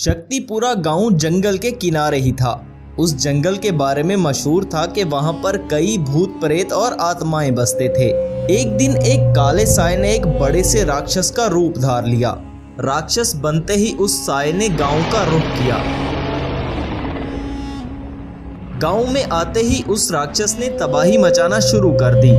शक्ति पूरा गांव जंगल के किनारे ही था। उस जंगल के बारे में मशहूर था कि वहां पर कई भूत प्रेत और आत्माएं बसते थे। एक दिन एक काले साए ने एक बड़े से राक्षस का रूप धार लिया। राक्षस बनते ही उस साए ने गांव का रुख किया। गांव में आते ही उस राक्षस ने तबाही मचाना शुरू कर दी।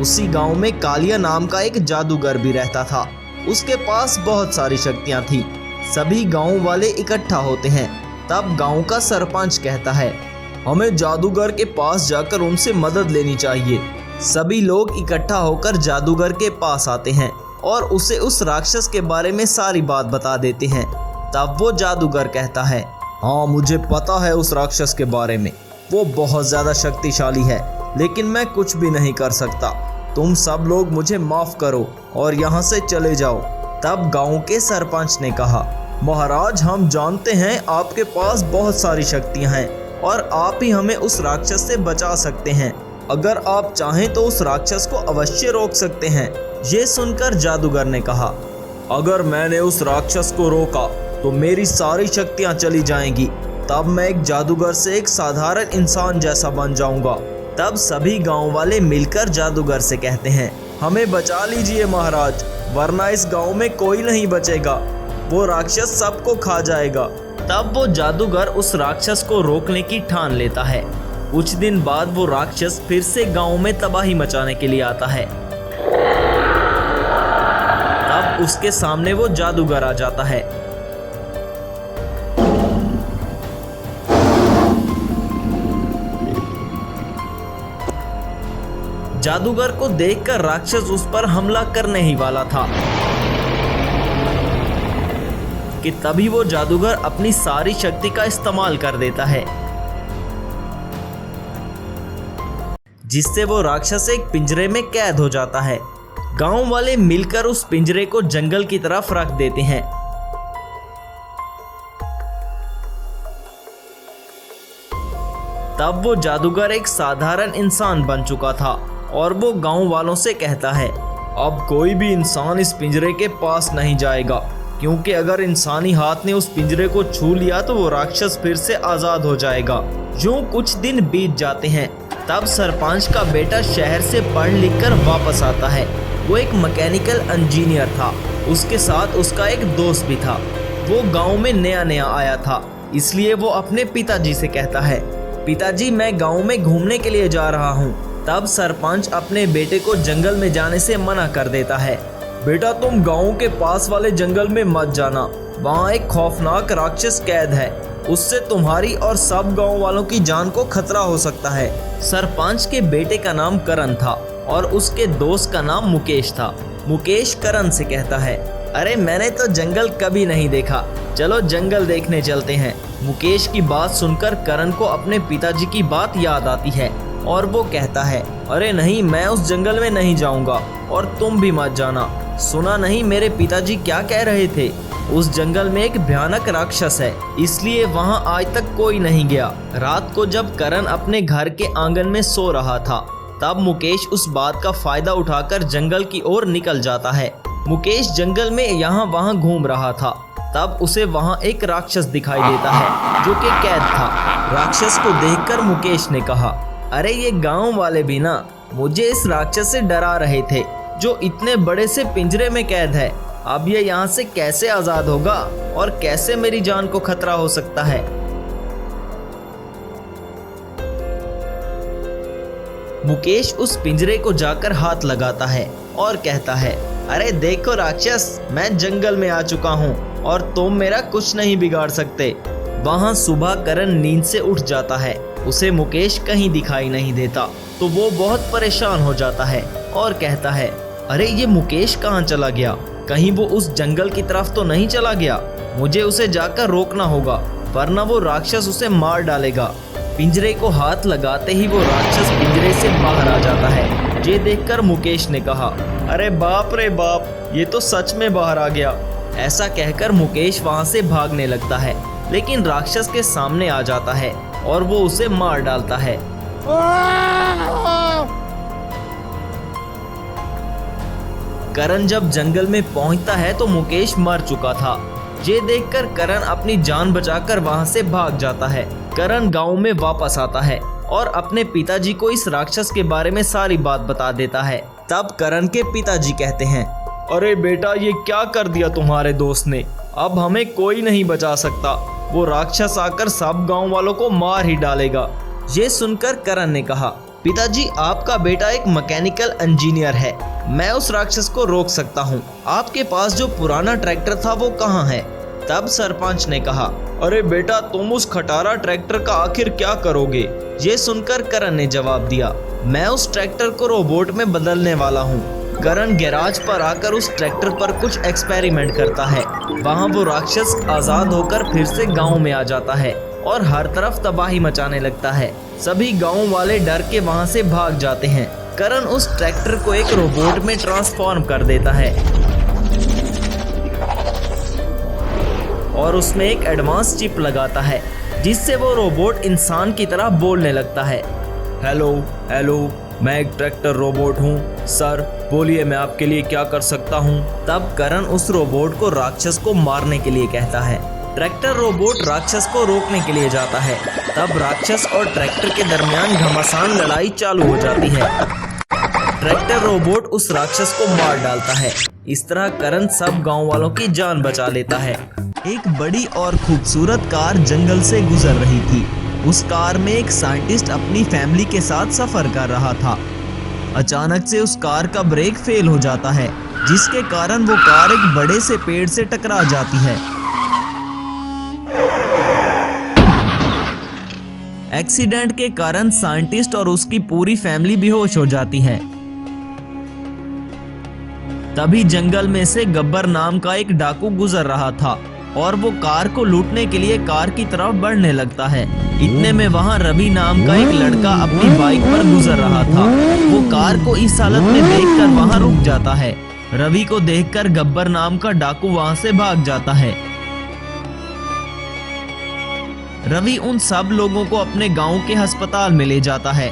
उसी गांव में कालिया नाम का एक जादूगर भी रहता था। उसके पास बहुत सारी शक्तियां थी। सभी गांव वाले इकट्ठा होते हैं। तब गांव का सरपंच कहता है, हमें जादूगर के पास जाकर उनसे मदद लेनी चाहिए। सभी लोग इकट्ठा होकर जादूगर के पास आते हैं और उसे उस राक्षस के बारे में सारी बात बता देते हैं। तब वो जादूगर कहता है, हाँ मुझे पता है उस राक्षस के बारे में। वो बहुत ज्यादा शक्तिशाली है, लेकिन मैं कुछ भी नहीं कर सकता। तुम सब लोग मुझे माफ करो और यहाँ से चले जाओ। तब गांव के सरपंच ने कहा, महाराज हम जानते हैं आपके पास बहुत सारी शक्तियां हैं और आप ही हमें उस राक्षस से बचा सकते हैं। अगर आप चाहें तो उस राक्षस को अवश्य रोक सकते हैं। ये सुनकर जादूगर ने कहा, अगर मैंने उस राक्षस को रोका तो मेरी सारी शक्तियां चली जाएंगी। तब मैं एक जादूगर से एक साधारण इंसान जैसा बन जाऊंगा। तब सभी गांव वाले मिलकर जादूगर से कहते हैं, हमें बचा लीजिए महाराज, वरना इस गांव में कोई नहीं बचेगा। वो राक्षस सबको खा जाएगा। तब वो जादूगर उस राक्षस को रोकने की ठान लेता है। कुछ दिन बाद वो राक्षस फिर से गांव में तबाही मचाने के लिए आता है। तब उसके सामने वो जादूगर आ जाता है। जादूगर को देखकर राक्षस उस पर हमला करने ही वाला था कि तभी वो जादूगर अपनी सारी शक्ति का इस्तेमाल कर देता है, जिससे वो राक्षस एक पिंजरे में कैद हो जाता है। गांव वाले मिलकर उस पिंजरे को जंगल की तरफ रख देते हैं। तब वो जादूगर एक साधारण इंसान बन चुका था और वो गांव वालों से कहता है, अब कोई भी इंसान इस पिंजरे के पास नहीं जाएगा, क्योंकि अगर इंसानी हाथ ने उस पिंजरे को छू लिया तो वो राक्षस फिर से आजाद हो जाएगा। यूं कुछ दिन बीत जाते हैं। तब सरपंच का बेटा शहर से पढ़ लिख कर वापस आता है। वो एक मैकेनिकल इंजीनियर था। उसके साथ उसका एक दोस्त भी था। वो गाँव में नया नया आया था, इसलिए वो अपने पिताजी से कहता है, पिताजी मैं गाँव में घूमने के लिए जा रहा हूँ। तब सरपंच अपने बेटे को जंगल में जाने से मना कर देता है। बेटा तुम गांव के पास वाले जंगल में मत जाना, वहाँ एक खौफनाक राक्षस कैद है। उससे तुम्हारी और सब गांव वालों की जान को खतरा हो सकता है। सरपंच के बेटे का नाम करण था और उसके दोस्त का नाम मुकेश था। मुकेश करण से कहता है, अरे मैंने तो जंगल कभी नहीं देखा, चलो जंगल देखने चलते हैं। मुकेश की बात सुनकर करण को अपने पिताजी की बात याद आती है और वो कहता है, अरे नहीं मैं उस जंगल में नहीं जाऊंगा और तुम भी मत जाना। सुना नहीं मेरे पिताजी क्या कह रहे थे, उस जंगल में एक भयानक राक्षस है, इसलिए वहां आज तक कोई नहीं गया। रात को जब करण अपने घर के आंगन में सो रहा था, तब मुकेश उस बात का फायदा उठाकर जंगल की ओर निकल जाता है। मुकेश जंगल में यहाँ वहाँ घूम रहा था। तब उसे वहाँ एक राक्षस दिखाई देता है जो कि कैद था। राक्षस को देखकर मुकेश ने कहा, अरे ये गांव वाले भी ना मुझे इस राक्षस से डरा रहे थे जो इतने बड़े से पिंजरे में कैद है। अब ये यहाँ से कैसे आजाद होगा और कैसे मेरी जान को खतरा हो सकता है। मुकेश उस पिंजरे को जाकर हाथ लगाता है और कहता है, अरे देखो राक्षस, मैं जंगल में आ चुका हूँ और तुम मेरा कुछ नहीं बिगाड़ सकते। वहाँ सुबह करण नींद से उठ जाता है। उसे मुकेश कहीं दिखाई नहीं देता तो वो बहुत परेशान हो जाता है और कहता है, अरे ये मुकेश कहाँ चला गया, कहीं वो उस जंगल की तरफ तो नहीं चला गया। मुझे उसे जाकर रोकना होगा, वरना वो राक्षस उसे मार डालेगा। पिंजरे को हाथ लगाते ही वो राक्षस पिंजरे से बाहर आ जाता है। ये देखकर मुकेश ने कहा, अरे बाप रे बाप, ये तो सच में बाहर आ गया। ऐसा कहकर मुकेश वहाँ से भागने लगता है, लेकिन राक्षस के सामने आ जाता है और वो उसे मार डालता है। करण जब जंगल में पहुंचता है तो मुकेश मर चुका था। ये देखकर करण अपनी जान बचाकर वहां से भाग जाता है। करण गांव में वापस आता है और अपने पिताजी को इस राक्षस के बारे में सारी बात बता देता है। तब करण के पिताजी कहते हैं, अरे बेटा, ये क्या कर दिया तुम्हारे दोस्त ने, अब हमें कोई नहीं बचा सकता, वो राक्षस आकर सब गांव वालों को मार ही डालेगा। ये सुनकर करण ने कहा, पिताजी, आपका बेटा एक मैकेनिकल इंजीनियर है, मैं उस राक्षस को रोक सकता हूँ। आपके पास जो पुराना ट्रैक्टर था वो कहाँ है? तब सरपंच ने कहा, अरे बेटा, तुम उस खटारा ट्रैक्टर का आखिर क्या करोगे? ये सुनकर करण ने जवाब दिया, मैं उस ट्रैक्टर को रोबोट में बदलने वाला हूँ। करण गैराज पर आकर उस ट्रैक्टर पर कुछ एक्सपेरिमेंट करता है। वहाँ वो राक्षस आजाद होकर फिर से गाँव में आ जाता है और हर तरफ तबाही मचाने लगता है। सभी गांव वाले डर के वहां से भाग जाते हैं। करण उस ट्रैक्टर को एक रोबोट में ट्रांसफॉर्म कर देता है और उसमें एक एडवांस चिप लगाता है, जिससे वो रोबोट इंसान की तरह बोलने लगता है। हेलो हेलो, मैं एक ट्रैक्टर रोबोट हूँ, सर बोलिए मैं आपके लिए क्या कर सकता हूँ। तब करण उस रोबोट को राक्षस को मारने के लिए कहता है। ट्रैक्टर रोबोट राक्षस को रोकने के लिए जाता है। तब राक्षस और ट्रैक्टर के दरमियान घमासान लड़ाई चालू हो जाती है। ट्रैक्टर रोबोट उस राक्षस को मार डालता है। इस तरह करण सब गांव वालों की जान बचा लेता है। एक बड़ी और खूबसूरत कार जंगल से गुजर रही थी। उस कार में एक साइंटिस्ट अपनी फैमिली के साथ सफर कर रहा था। अचानक से उस कार का ब्रेक फेल हो जाता है, जिसके कारण वो कार एक बड़े से पेड़ से टकरा जाती है। एक्सीडेंट के कारण साइंटिस्ट और उसकी पूरी फैमिली बेहोश हो जाती है। तभी जंगल में से गब्बर नाम का एक डाकू गुजर रहा था और वो कार को लूटने के लिए कार की तरफ बढ़ने लगता है। इतने में वहां रवि नाम का एक लड़का अपनी बाइक पर गुजर रहा था। वो कार को इस हालत में देखकर वहां रुक जाता है। रवि को देखकर गब्बर नाम का डाकू वहां से भाग जाता है। रवि उन सब लोगों को अपने गांव के अस्पताल में ले जाता है।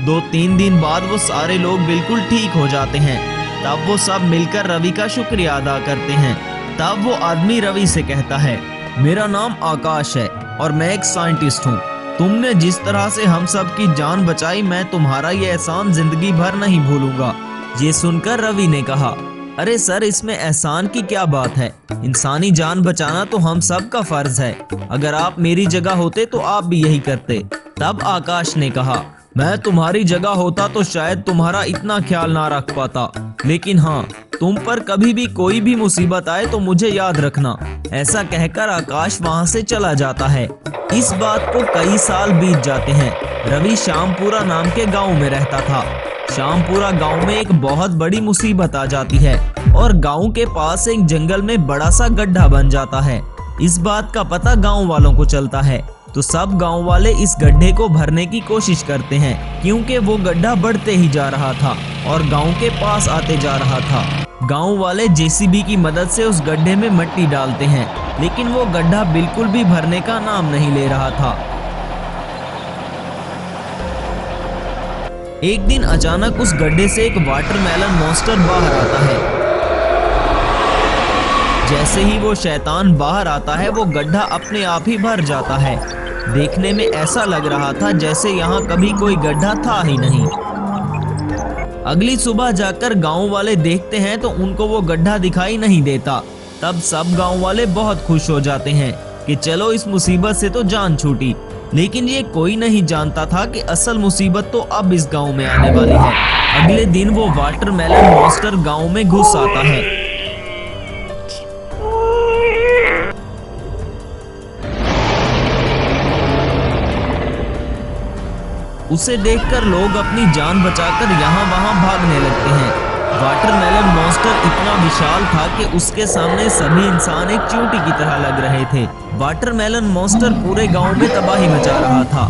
2-3 दिन बाद वो सारे लोग बिल्कुल ठीक हो जाते हैं। तब वो सब मिलकर रवि का शुक्रिया अदा करते हैं। तब वो आदमी रवि से कहता है, मेरा नाम आकाश है और मैं एक साइंटिस्ट हूँ। तुमने जिस तरह से हम सब की जान बचाई, मैं तुम्हारा ये एहसान जिंदगी भर नहीं भूलूंगा। ये सुनकर रवि ने कहा, अरे सर, इसमें एहसान की क्या बात है, इंसानी जान बचाना तो हम सब का फर्ज है। अगर आप मेरी जगह होते तो आप भी यही करते। तब आकाश ने कहा, मैं तुम्हारी जगह होता तो शायद तुम्हारा इतना ख्याल ना रख पाता, लेकिन हाँ, तुम पर कभी भी कोई भी मुसीबत आए तो मुझे याद रखना। ऐसा कहकर आकाश वहाँ से चला जाता है। इस बात को कई साल बीत जाते हैं। रवि श्यामपुरा नाम के गाँव में रहता था। श्यामपुरा गांव में एक बहुत बड़ी मुसीबत आ जाती है और गांव के पास एक जंगल में बड़ा सा गड्ढा बन जाता है। इस बात का पता गांव वालों को चलता है तो सब गांव वाले इस गड्ढे को भरने की कोशिश करते हैं, क्योंकि वो गड्ढा बढ़ते ही जा रहा था और गांव के पास आते जा रहा था। गांव वाले जेसीबी की मदद से उस गड्ढे में मिट्टी डालते हैं, लेकिन वो गड्ढा बिल्कुल भी भरने का नाम नहीं ले रहा था। एक दिन अचानक उस गड्ढे से एक वाटरमेलन मॉन्स्टर बाहर आता है। जैसे ही वो शैतान बाहर आता है, वो गड्ढा अपने आप ही भर जाता है। देखने में ऐसा लग रहा था जैसे यहाँ कभी कोई गड्ढा था ही नहीं। अगली सुबह जाकर गांव वाले देखते हैं तो उनको वो गड्ढा दिखाई नहीं देता। तब सब गांव वाले बहुत खुश हो जाते हैं कि चलो इस मुसीबत से तो जान छूटी। लेकिन ये कोई नहीं जानता था कि असल मुसीबत तो अब इस गांव में आने वाली है। अगले दिन वो वाटरमेलन मॉन्स्टर गांव में घुस आता है। उसे देखकर लोग अपनी जान बचाकर यहाँ वहाँ भागने लगते हैं। वाटरमेलन मॉन्स्टर इतना विशाल था कि उसके सामने सभी इंसान एक चींटी की तरह लग रहे थे। वाटरमेलन मॉन्स्टर पूरे गांव में तबाही मचा रहा था।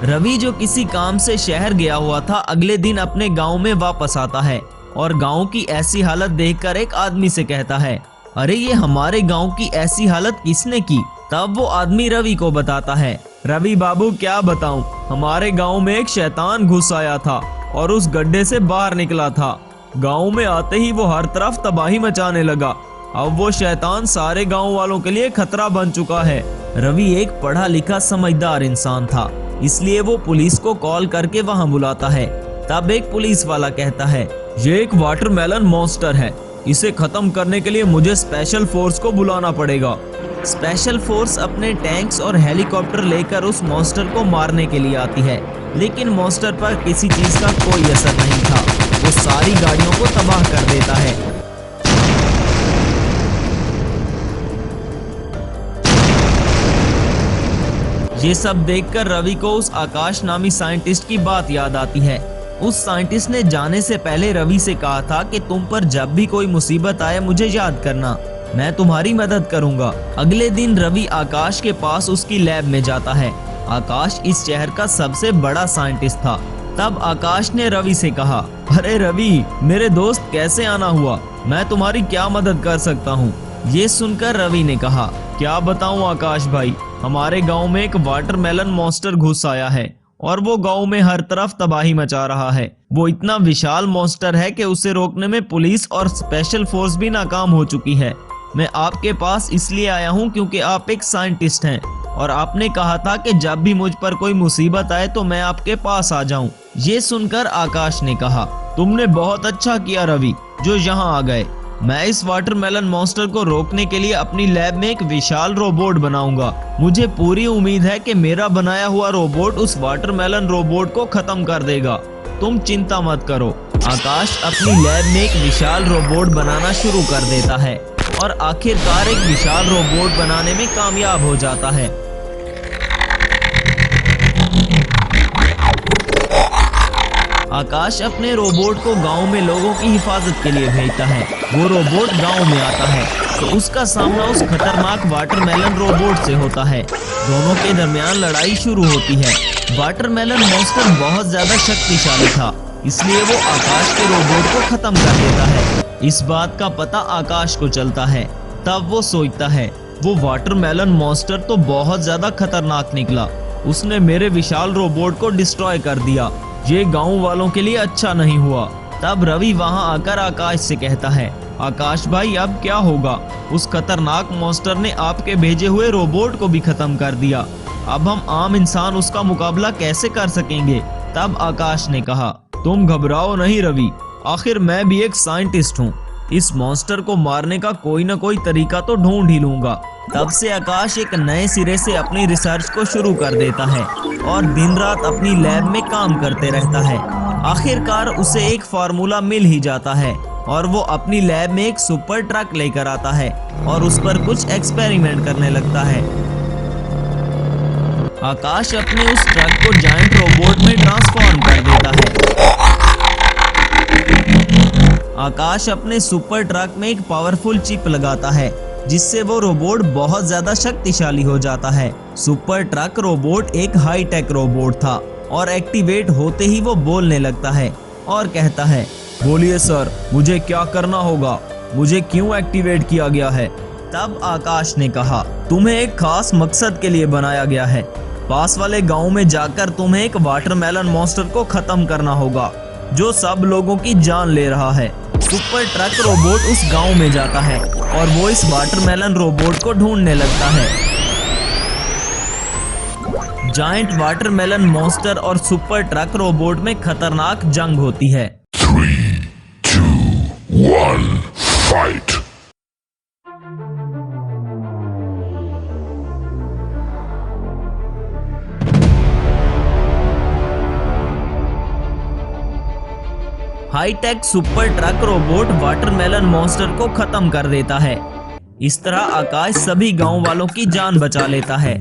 रवि, जो किसी काम से शहर गया हुआ था, अगले दिन अपने गांव में वापस आता है और गांव की ऐसी हालत देखकर एक आदमी से कहता है, अरे ये हमारे गांव की ऐसी हालत किसने की? तब वो आदमी रवि को बताता है, रवि बाबू क्या बताऊं, हमारे गांव में एक शैतान घुस आया था और उस गड्ढे से बाहर निकला था। गांव में आते ही वो हर तरफ तबाही मचाने लगा। अब वो शैतान सारे गांव वालों के लिए खतरा बन चुका है। रवि एक पढ़ा लिखा समझदार इंसान था, इसलिए वो पुलिस को कॉल करके वहां बुलाता है। तब एक पुलिस वाला कहता है, ये एक वाटरमेलन मॉन्स्टर है, इसे खत्म करने के लिए मुझे स्पेशल फोर्स को बुलाना पड़ेगा। स्पेशल फोर्स अपने टैंक्स और हेलीकॉप्टर लेकर उस मॉन्स्टर को मारने के लिए आती है, लेकिन मॉन्स्टर पर किसी चीज का कोई असर नहीं था। वो सारी गाड़ियों को तबाह कर देता है। ये सब देखकर रवि को उस आकाश नामी साइंटिस्ट की बात याद आती है। उस साइंटिस्ट ने जाने से पहले रवि से कहा था कि तुम पर जब भी कोई मुसीबत आए मुझे याद करना, मैं तुम्हारी मदद करूंगा। अगले दिन रवि आकाश के पास उसकी लैब में जाता है। आकाश इस शहर का सबसे बड़ा साइंटिस्ट था। तब आकाश ने रवि से कहा, अरे रवि, मेरे दोस्त कैसे आना हुआ, मैं तुम्हारी क्या मदद कर सकता हूँ। ये सुनकर रवि ने कहा, क्या बताऊँ आकाश भाई, हमारे गाँव में एक वाटरमेलन मॉन्स्टर घुस आया है और वो गांव में हर तरफ तबाही मचा रहा है। वो इतना विशाल मॉन्स्टर है कि उसे रोकने में पुलिस और स्पेशल फोर्स भी नाकाम हो चुकी है। मैं आपके पास इसलिए आया हूँ क्योंकि आप एक साइंटिस्ट हैं और आपने कहा था कि जब भी मुझ पर कोई मुसीबत आए तो मैं आपके पास आ जाऊं। ये सुनकर आकाश ने कहा, तुमने बहुत अच्छा किया रवि जो यहाँ आ गए। मैं इस वाटरमेलन मॉन्स्टर को रोकने के लिए अपनी लैब में एक विशाल रोबोट बनाऊंगा। मुझे पूरी उम्मीद है कि मेरा बनाया हुआ रोबोट उस वाटरमेलन रोबोट को खत्म कर देगा। तुम चिंता मत करो। आकाश अपनी लैब में एक विशाल रोबोट बनाना शुरू कर देता है और आखिरकार एक विशाल रोबोट बनाने में कामयाब हो जाता है। आकाश अपने रोबोट को गांव में लोगों की हिफाजत के लिए भेजता है। वो रोबोट गांव में आता है तो उसका सामना उस खतरनाक वाटरमेलन रोबोट से होता है। दोनों के दरमियान लड़ाई शुरू होती है। वाटरमेलन मॉन्स्टर बहुत ज्यादा शक्तिशाली था, इसलिए वो आकाश के रोबोट को खत्म कर देता है। इस बात का पता आकाश को चलता है। तब वो सोचता है, वो वाटरमेलन मॉन्स्टर तो बहुत ज्यादा खतरनाक निकला। उसने मेरे विशाल रोबोट को डिस्ट्रॉय कर दिया। ये गांव वालों के लिए अच्छा नहीं हुआ। तब रवि वहां आकर आकाश से कहता है, आकाश भाई अब क्या होगा? उस खतरनाक मॉन्स्टर ने आपके भेजे हुए रोबोट को भी खत्म कर दिया। अब हम आम इंसान उसका मुकाबला कैसे कर सकेंगे? तब आकाश ने कहा, तुम घबराओ नहीं रवि, आखिर मैं भी एक साइंटिस्ट हूँ। इस मॉन्स्टर को मारने का कोई न कोई तरीका तो ढूंढ ही लूंगा। तब से आकाश एक नए सिरे से अपनी रिसर्च को शुरू कर देता है और दिन रात अपनी लैब में काम करते रहता है। आखिरकार उसे एक फार्मूला मिल ही जाता है और वो अपनी लैब में एक सुपर ट्रक लेकर आता है और उस पर कुछ एक्सपेरिमेंट करने लगता है। आकाश अपने उस ट्रक को जायंट रोबोट में ट्रांसफॉर्म कर देता है। आकाश अपने सुपर ट्रक में एक पावरफुल चिप लगाता है जिससे वो रोबोट बहुत ज्यादा शक्तिशाली हो जाता है। सुपर ट्रक रोबोट एक हाई टेक रोबोट था और एक्टिवेट होते ही वो बोलने लगता है और कहता है, बोलिए सर, मुझे क्या करना होगा? मुझे क्यों एक्टिवेट किया गया है? तब आकाश ने कहा, तुम्हें एक खास मकसद के लिए बनाया गया है। पास वाले गांव में जाकर तुम्हें एक वाटरमेलन मॉन्स्टर को खत्म करना होगा जो सब लोगों की जान ले रहा है। सुपर ट्रक रोबोट उस गांव में जाता है और वो इस वाटरमेलन रोबोट को ढूंढने लगता है। जायंट वाटरमेलन मॉन्स्टर और सुपर ट्रक रोबोट में खतरनाक जंग होती है। 3, 2, 1, fight! High tech super truck robot watermelon monster को खत्म कर देता है। इस तरह आकाश सभी गांव वालों की जान बचा लेता है।